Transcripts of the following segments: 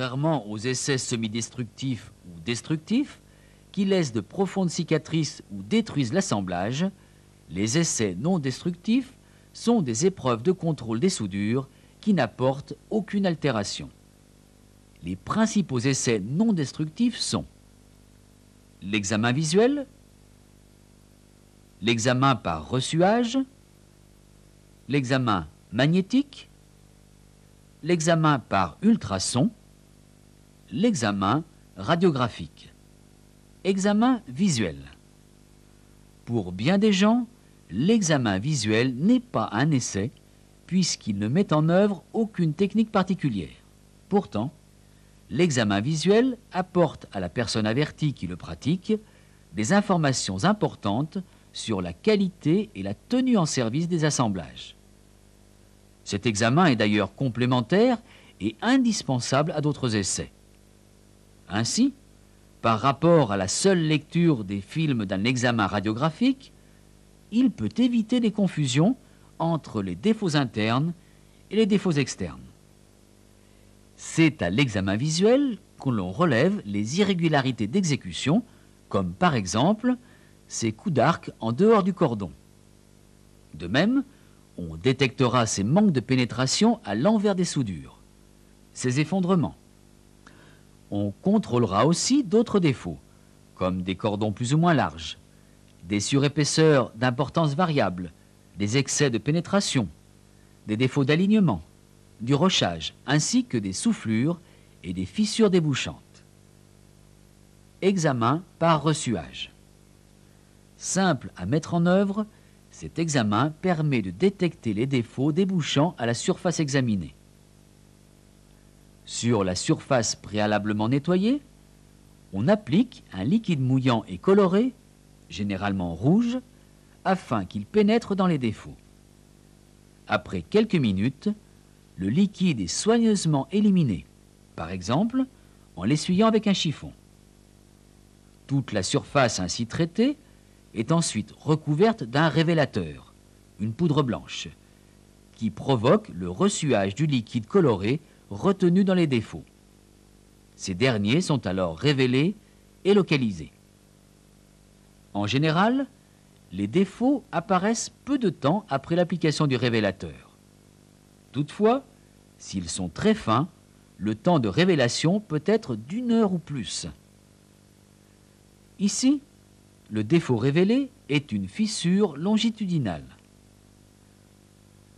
Contrairement aux essais semi-destructifs ou destructifs, qui laissent de profondes cicatrices ou détruisent l'assemblage, les essais non destructifs sont des épreuves de contrôle des soudures qui n'apportent aucune altération. Les principaux essais non destructifs sont l'examen visuel, l'examen par reçuage, l'examen magnétique, l'examen par ultrasons, l'examen radiographique. Examen visuel. Pour bien des gens, l'examen visuel n'est pas un essai puisqu'il ne met en œuvre aucune technique particulière. Pourtant, l'examen visuel apporte à la personne avertie qui le pratique des informations importantes sur la qualité et la tenue en service des assemblages. Cet examen est d'ailleurs complémentaire et indispensable à d'autres essais. Ainsi, par rapport à la seule lecture des films d'un examen radiographique, il peut éviter des confusions entre les défauts internes et les défauts externes. C'est à l'examen visuel que l'on relève les irrégularités d'exécution, comme par exemple ces coups d'arc en dehors du cordon. De même, on détectera ces manques de pénétration à l'envers des soudures, ces effondrements. On contrôlera aussi d'autres défauts, comme des cordons plus ou moins larges, des surépaisseurs d'importance variable, des excès de pénétration, des défauts d'alignement, du rochage, ainsi que des soufflures et des fissures débouchantes. Examen par reçuage. Simple à mettre en œuvre, cet examen permet de détecter les défauts débouchant à la surface examinée. Sur la surface préalablement nettoyée, on applique un liquide mouillant et coloré, généralement rouge, afin qu'il pénètre dans les défauts. Après quelques minutes, le liquide est soigneusement éliminé, par exemple en l'essuyant avec un chiffon. Toute la surface ainsi traitée est ensuite recouverte d'un révélateur, une poudre blanche, qui provoque le ressuage du liquide coloré retenu dans les défauts. Ces derniers sont alors révélés et localisés. En général, les défauts apparaissent peu de temps après l'application du révélateur. Toutefois, s'ils sont très fins, le temps de révélation peut être d'1 heure ou plus. Ici, le défaut révélé est une fissure longitudinale.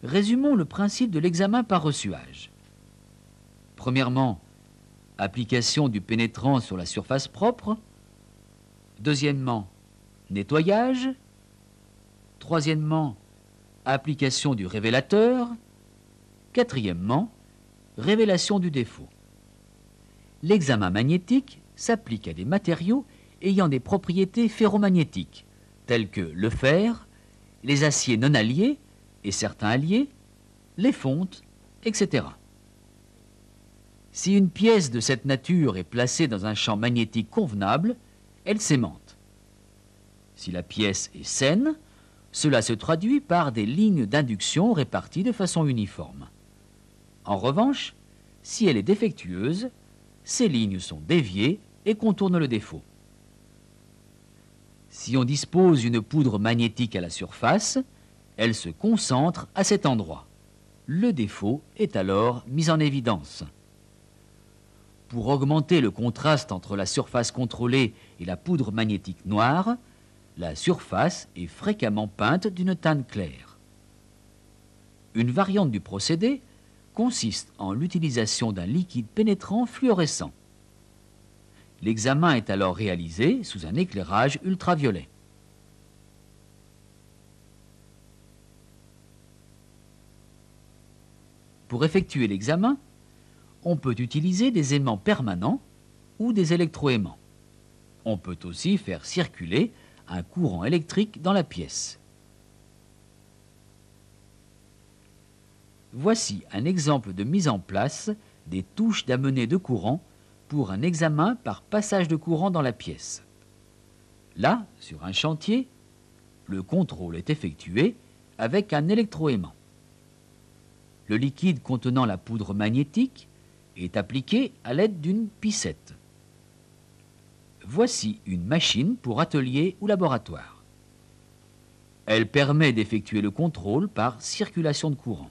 Résumons le principe de l'examen par reçuage. Premièrement, application du pénétrant sur la surface propre. Deuxièmement, nettoyage. Troisièmement, application du révélateur. Quatrièmement, révélation du défaut. L'examen magnétique s'applique à des matériaux ayant des propriétés ferromagnétiques, tels que le fer, les aciers non alliés et certains alliés, les fontes, etc. Si une pièce de cette nature est placée dans un champ magnétique convenable, elle s'aimante. Si la pièce est saine, cela se traduit par des lignes d'induction réparties de façon uniforme. En revanche, si elle est défectueuse, ces lignes sont déviées et contournent le défaut. Si on dispose une poudre magnétique à la surface, elle se concentre à cet endroit. Le défaut est alors mis en évidence. Pour augmenter le contraste entre la surface contrôlée et la poudre magnétique noire, la surface est fréquemment peinte d'une teinte claire. Une variante du procédé consiste en l'utilisation d'un liquide pénétrant fluorescent. L'examen est alors réalisé sous un éclairage ultraviolet. Pour effectuer l'examen, on peut utiliser des aimants permanents ou des électroaimants. On peut aussi faire circuler un courant électrique dans la pièce. Voici un exemple de mise en place des touches d'amener de courant pour un examen par passage de courant dans la pièce. Là, sur un chantier, le contrôle est effectué avec un électroaimant. Le liquide contenant la poudre magnétique est appliquée à l'aide d'une picette. Voici une machine pour atelier ou laboratoire. Elle permet d'effectuer le contrôle par circulation de courant.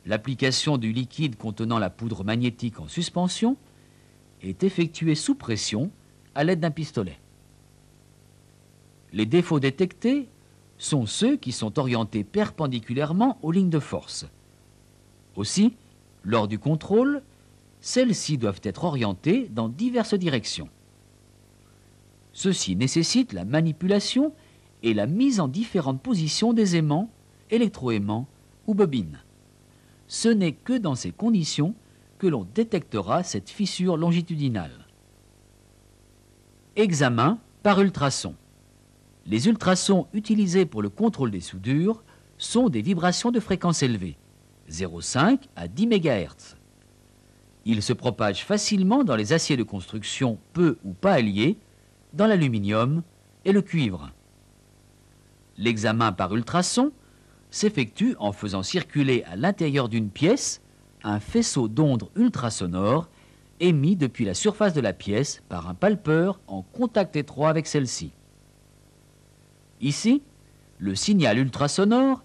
L'application du liquide contenant la poudre magnétique en suspension est effectuée sous pression à l'aide d'un pistolet. Les défauts détectés sont ceux qui sont orientés perpendiculairement aux lignes de force. Aussi, lors du contrôle, celles-ci doivent être orientées dans diverses directions. Ceci nécessite la manipulation et la mise en différentes positions des aimants, électroaimants ou bobines. Ce n'est que dans ces conditions que l'on détectera cette fissure longitudinale. Examen par ultrasons. Les ultrasons utilisés pour le contrôle des soudures sont des vibrations de fréquence élevée, 0,5 à 10 MHz. Ils se propagent facilement dans les aciers de construction peu ou pas alliés, dans l'aluminium et le cuivre. L'examen par ultrasons s'effectue en faisant circuler à l'intérieur d'une pièce un faisceau d'ondes ultrasonores émis depuis la surface de la pièce par un palpeur en contact étroit avec celle-ci. Ici, le signal ultrasonore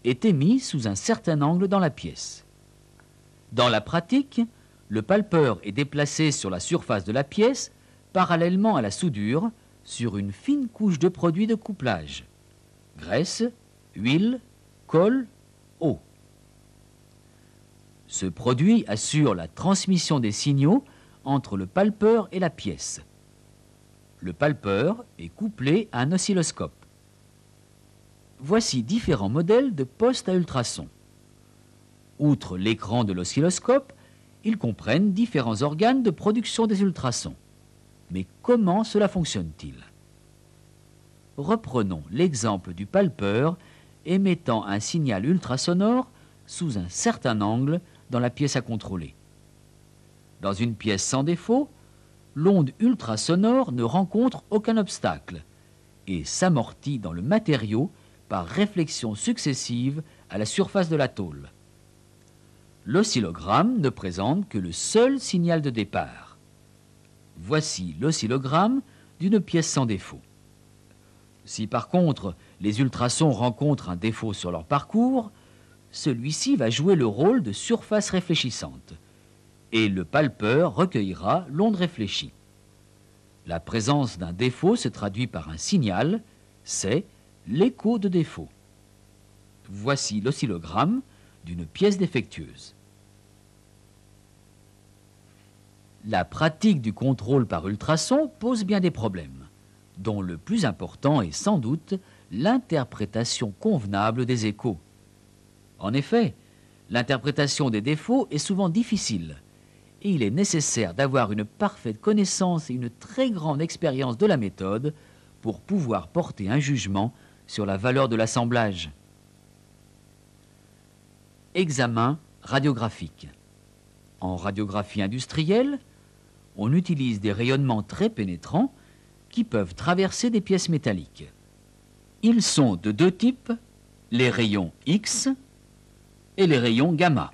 est émis sous un certain angle dans la pièce. Dans la pratique, le palpeur est déplacé sur la surface de la pièce parallèlement à la soudure sur une fine couche de produits de couplage. Graisse, huile, colle, eau. Ce produit assure la transmission des signaux entre le palpeur et la pièce. Le palpeur est couplé à un oscilloscope. Voici différents modèles de postes à ultrasons. Outre l'écran de l'oscilloscope, ils comprennent différents organes de production des ultrasons. Mais comment cela fonctionne-t-il? Reprenons l'exemple du palpeur émettant un signal ultrasonore sous un certain angle dans la pièce à contrôler. Dans une pièce sans défaut, l'onde ultrasonore ne rencontre aucun obstacle et s'amortit dans le matériau par réflexion successive à la surface de la tôle. L'oscillogramme ne présente que le seul signal de départ. Voici l'oscillogramme d'une pièce sans défaut. Si par contre les ultrasons rencontrent un défaut sur leur parcours, celui-ci va jouer le rôle de surface réfléchissante et le palpeur recueillera l'onde réfléchie. La présence d'un défaut se traduit par un signal, c'est l'écho de défaut. Voici l'oscillogramme d'une pièce défectueuse. La pratique du contrôle par ultrasons pose bien des problèmes, dont le plus important est sans doute l'interprétation convenable des échos. En effet, l'interprétation des défauts est souvent difficile et il est nécessaire d'avoir une parfaite connaissance et une très grande expérience de la méthode pour pouvoir porter un jugement sur la valeur de l'assemblage. Examen radiographique. En radiographie industrielle, on utilise des rayonnements très pénétrants qui peuvent traverser des pièces métalliques. Ils sont de deux types, les rayons X et les rayons gamma.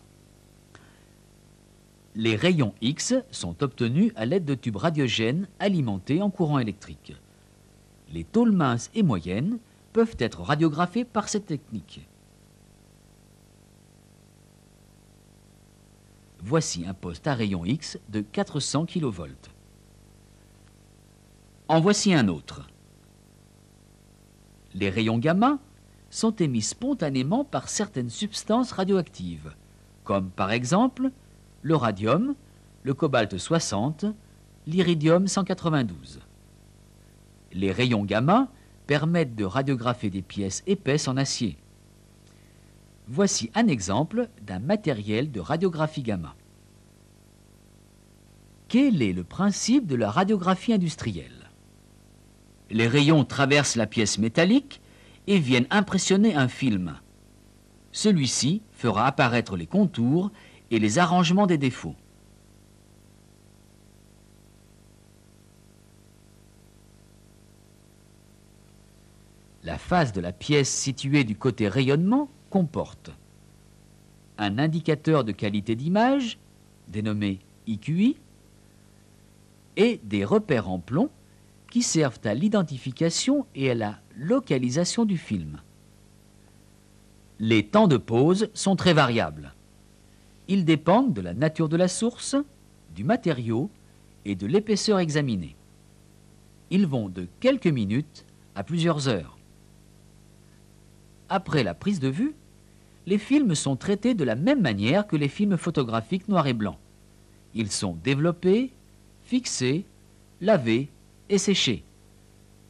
Les rayons X sont obtenus à l'aide de tubes radiogènes alimentés en courant électrique. Les tôles minces et moyennes peuvent être radiographées par cette technique. Voici un poste à rayon X de 400 kV. En voici un autre. Les rayons gamma sont émis spontanément par certaines substances radioactives, comme par exemple le radium, le cobalt 60, l'iridium 192. Les rayons gamma permettent de radiographer des pièces épaisses en acier. Voici un exemple d'un matériel de radiographie gamma. Quel est le principe de la radiographie industrielle? Les rayons traversent la pièce métallique et viennent impressionner un film. Celui-ci fera apparaître les contours et les arrangements des défauts. La face de la pièce située du côté rayonnement comporte un indicateur de qualité d'image dénommés IQI, et des repères en plomb qui servent à l'identification et à la localisation du film. Les temps de pause sont très variables. Ils dépendent de la nature de la source, du matériau et de l'épaisseur examinée. Ils vont de quelques minutes à plusieurs heures. Après la prise de vue, les films sont traités de la même manière que les films photographiques noir et blanc. Ils sont développés, fixés, lavés et séchés.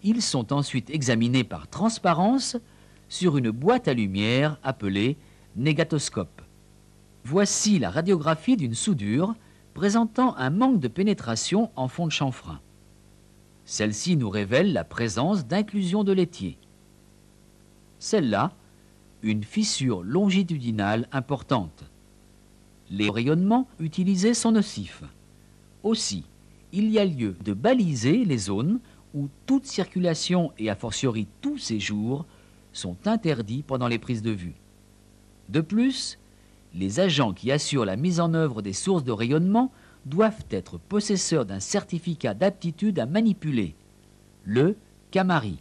Ils sont ensuite examinés par transparence sur une boîte à lumière appelée négatoscope. Voici la radiographie d'une soudure présentant un manque de pénétration en fond de chanfrein. Celle-ci nous révèle la présence d'inclusion de l'étier. Celle-là, une fissure longitudinale importante. Les rayonnements utilisés sont nocifs. Aussi, il y a lieu de baliser les zones où toute circulation et a fortiori tout séjour sont interdits pendant les prises de vue. De plus, les agents qui assurent la mise en œuvre des sources de rayonnement doivent être possesseurs d'un certificat d'aptitude à manipuler, le CAMARI.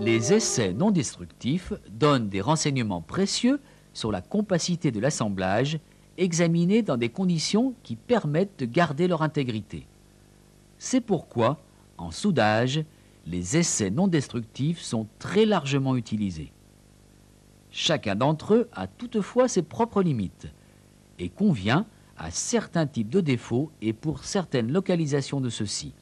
Les essais non destructifs donnent des renseignements précieux sur la compacité de l'assemblage, examinés dans des conditions qui permettent de garder leur intégrité. C'est pourquoi, en soudage, les essais non destructifs sont très largement utilisés. Chacun d'entre eux a toutefois ses propres limites et convient à certains types de défauts et pour certaines localisations de ceux-ci.